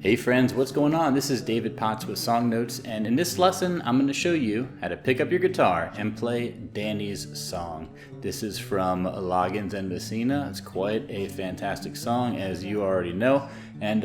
Hey friends, what's going on? This is David Potts with Song Notes, and in this lesson I'm going to show you how to pick up your guitar and play Danny's song. This is from Loggins Messina. It's quite a fantastic song, as you already know, and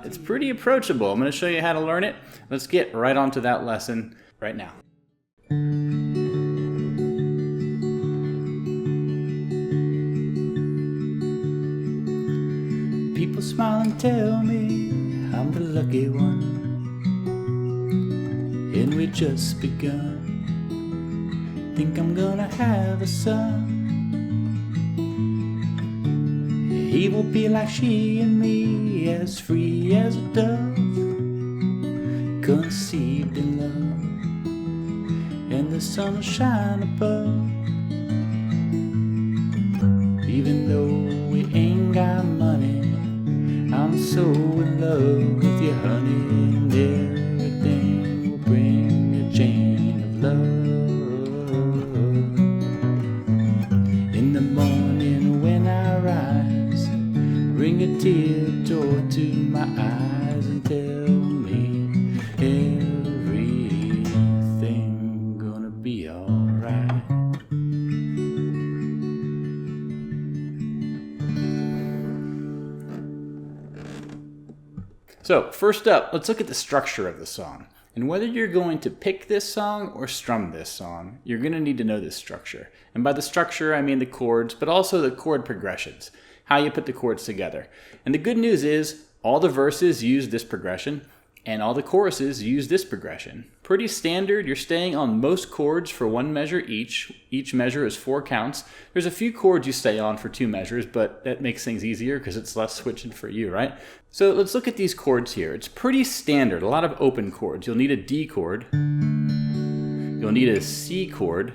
it's pretty approachable. I'm going to show you how to learn it. Let's get right on to that lesson right now. People smile and tell me I'm the lucky one, and we just begun. Think I'm gonna have a son. He will be like she and me, as free as a dove, conceived in love, and the sun will shine above. Even though we ain't got money, I'm so in love with you, honey, and everything will bring a chain of love. In the morning when I rise, bring a tear to my eyes and tell me everything gonna be alright. So first up, let's look at the structure of the song. And whether you're going to pick this song or strum this song, you're going to need to know this structure. And by the structure, I mean the chords, but also the chord progressions, how you put the chords together. And the good news is all the verses use this progression, and all the choruses use this progression. Pretty standard. You're staying on most chords for one measure each. Each measure is 4 counts. There's a few chords you stay on for 2 measures, but that makes things easier because it's less switching for you, right? So let's look at these chords here. It's pretty standard, a lot of open chords. You'll need a D chord. You'll need a C chord.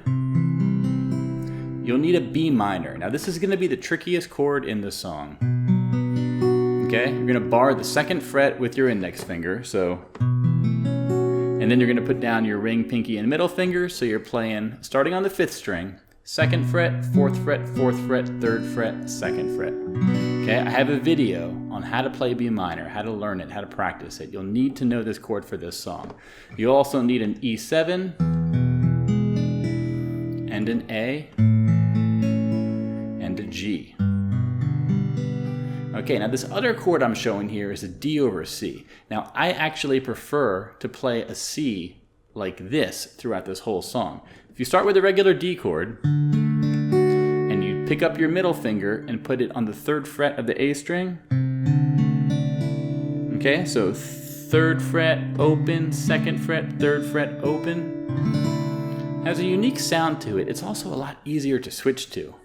You'll need a B minor. Now this is going to be the trickiest chord in the song. Okay, you're going to bar the 2nd fret with your index finger, and then you're going to put down your ring, pinky, and middle finger, so you're playing, starting on the 5th string, 2nd fret, 4th fret, 4th fret, 3rd fret, 2nd fret. Okay, I have a video on how to play B minor, how to learn it, how to practice it. You'll need to know this chord for this song. You'll also need an E7, and an A, and a G. Okay, now this other chord I'm showing here is a D over C. Now, I actually prefer to play a C like this throughout this whole song. If you start with a regular D chord, and you pick up your middle finger and put it on the 3rd fret of the A string, okay, so 3rd fret, open, 2nd fret, 3rd fret, open, has a unique sound to it. It's also a lot easier to switch to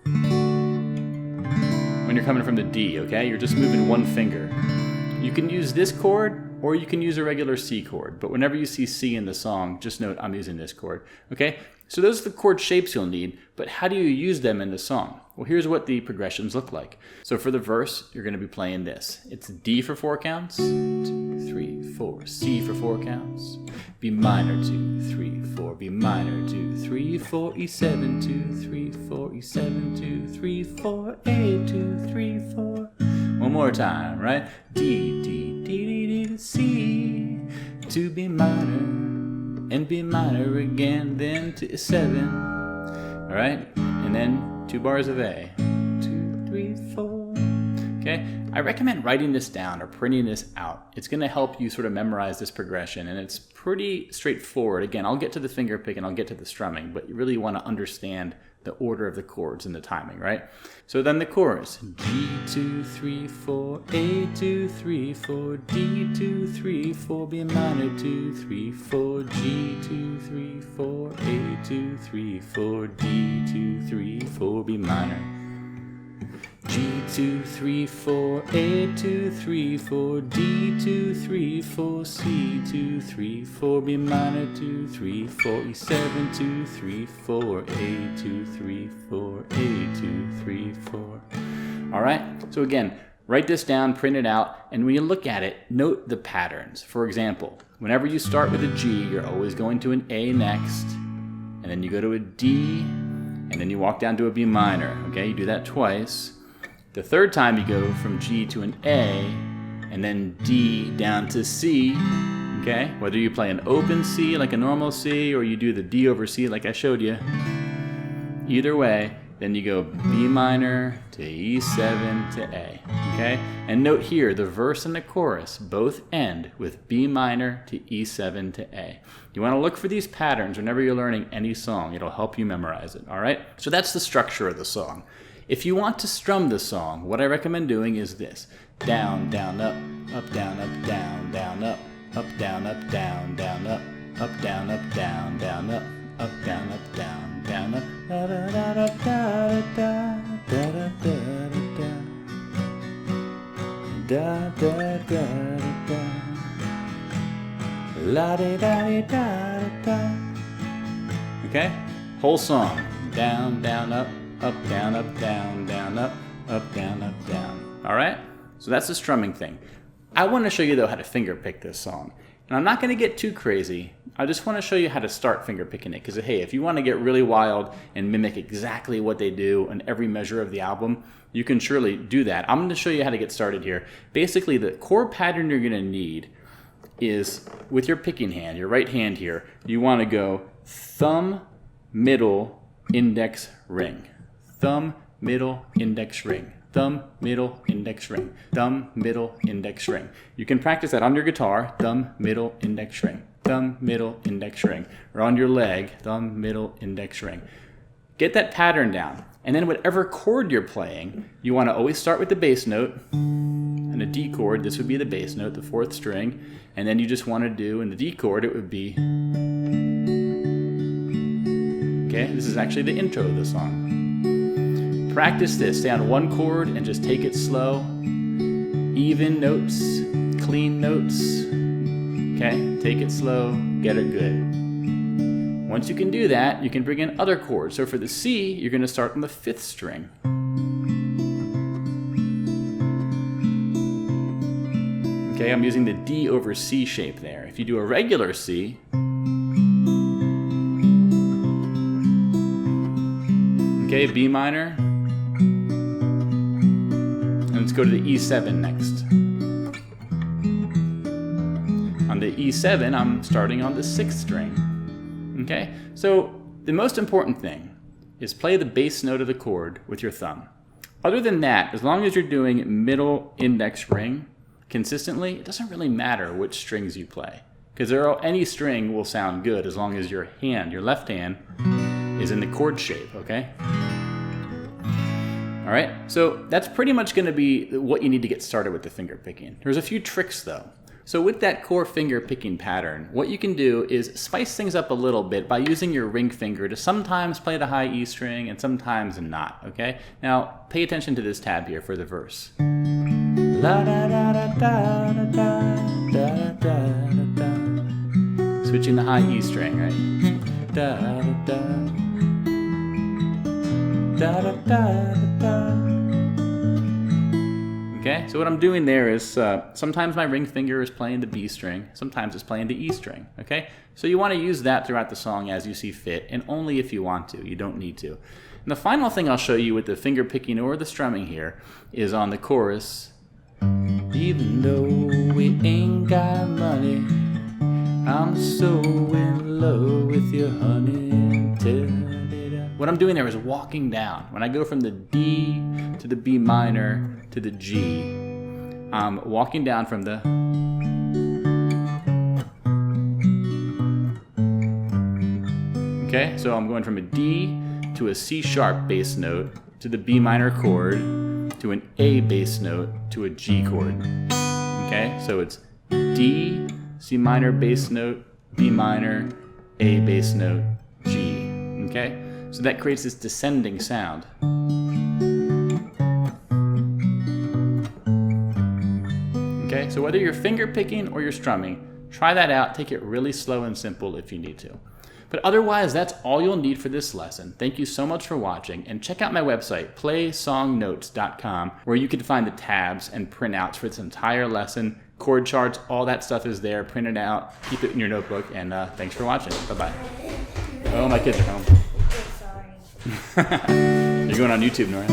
when you're coming from the D, okay? You're just moving one finger. You can use this chord, or you can use a regular C chord, but whenever you see C in the song, just note I'm using this chord, okay? So those are the chord shapes you'll need, but how do you use them in the song? Well, here's what the progressions look like. So for the verse, you're gonna be playing this. It's D for 4 counts, 2, 3, 4, C for 4 counts, B minor, 2, 3, 4, B minor, 2, 3, 4, E7, 2, 3, 4, E7, 2, 3, 4, A, 2, 3, 4. One more time, right? D, D, D, D, D, C, to B minor, and B minor again, then to E7, all right? And then 2 bars of A, 2, 3, 4, okay? I recommend writing this down or printing this out. It's gonna help you sort of memorize this progression, and it's pretty straightforward. Again, I'll get to the finger pick and I'll get to the strumming, but you really wanna understand the order of the chords and the timing, right? So then the chorus, G, 2, 3, 4, A, 2, 3, 4, D, 2, 3, 4, B minor, 2, 3, 4, G, 2, 3, 4, A, 2, 3, 4, D, 2, 3, 4, B minor. G, 2, 3, 4, A, 2, 3, 4, D, 2, 3, 4, C, 2, 3, 4, B minor, 2, 3, 4, E7, 2, 3, 4, A, 2, 3, 4, A, 2, 3, 4. All right, so again, write this down, print it out, and when you look at it, note the patterns. For example, whenever you start with a G, you're always going to an A next, and then you go to a D, and then you walk down to a B minor, okay? You do that twice. The 3rd time you go from G to an A, and then D down to C, okay? Whether you play an open C like a normal C, or you do the D over C like I showed you, either way, then you go B minor to E7 to A, okay? And note here, the verse and the chorus both end with B minor to E7 to A. You want to look for these patterns whenever you're learning any song. It'll help you memorize it, all right? So that's the structure of the song. If you want to strum the song, what I recommend doing is this. Down, down, up, down, down, up, down, down, down, up, down, down, down, up, down, down, down, up, da da da da da da da da da da da da la da da da da. Okay? Whole song. Down, down, up, down, down, down, up, down, down. All right? So that's the strumming thing. I want to show you, though, how to finger pick this song. And I'm not going to get too crazy. I just want to show you how to start finger picking it. Because, hey, if you want to get really wild and mimic exactly what they do in every measure of the album, you can surely do that. I'm going to show you how to get started here. Basically, the chord pattern you're going to need is with your picking hand, your right hand here, you want to go thumb, middle, index, ring. Thumb, middle, index, ring. Thumb, middle, index, ring. Thumb, middle, index, ring. You can practice that on your guitar, thumb, middle, index, ring. Thumb, middle, index, ring. Or on your leg, thumb, middle, index, ring. Get that pattern down. And then whatever chord you're playing, you want to always start with the bass note. And a D chord, this would be the bass note, the fourth string. And then you just want to do, in the D chord, it would be... Okay, this is actually the intro of the song. Practice this. Stay on one chord and just take it slow. Even notes, clean notes. Okay, take it slow, get it good. Once you can do that, you can bring in other chords. So for the C, you're going to start on the fifth string. Okay, I'm using the D over C shape there. If you do a regular C, okay, B minor, and let's go to the E7 next. On the E7, I'm starting on the sixth string. Okay, so the most important thing is play the bass note of the chord with your thumb. Other than that, as long as you're doing middle index ring consistently, it doesn't really matter which strings you play, because any string will sound good as long as your hand, your left hand, is in the chord shape, okay? All right, so that's pretty much going to be what you need to get started with the finger picking. There's a few tricks though. So with that core finger picking pattern, what you can do is spice things up a little bit by using your ring finger to sometimes play the high E string and sometimes not, okay? Now, pay attention to this tab here for the verse. La da da da da da da da da. Switching the high E string, right? Da da da da da da da. Okay, so what I'm doing there is sometimes my ring finger is playing the B string, sometimes it's playing the E string, okay? So you want to use that throughout the song as you see fit, and only if you want to, you don't need to. And the final thing I'll show you with the finger picking or the strumming here is on the chorus. Even though we ain't got money, I'm so in love with you, honey. What I'm doing there is walking down. When I go from the D to the B minor to the G, I'm walking down from the... Okay, so I'm going from a D to a C sharp bass note to the B minor chord to an A bass note to a G chord. Okay, so it's D, C minor bass note, B minor, A bass note, G. Okay? So that creates this descending sound. Okay, so whether you're finger picking or you're strumming, try that out. Take it really slow and simple if you need to. But otherwise, that's all you'll need for this lesson. Thank you so much for watching, and check out my website, playsongnotes.com, where you can find the tabs and printouts for this entire lesson. Chord charts, all that stuff is there. Print it out, keep it in your notebook, and thanks for watching. Bye-bye. Oh, my kids are home. You're going on YouTube, Nora.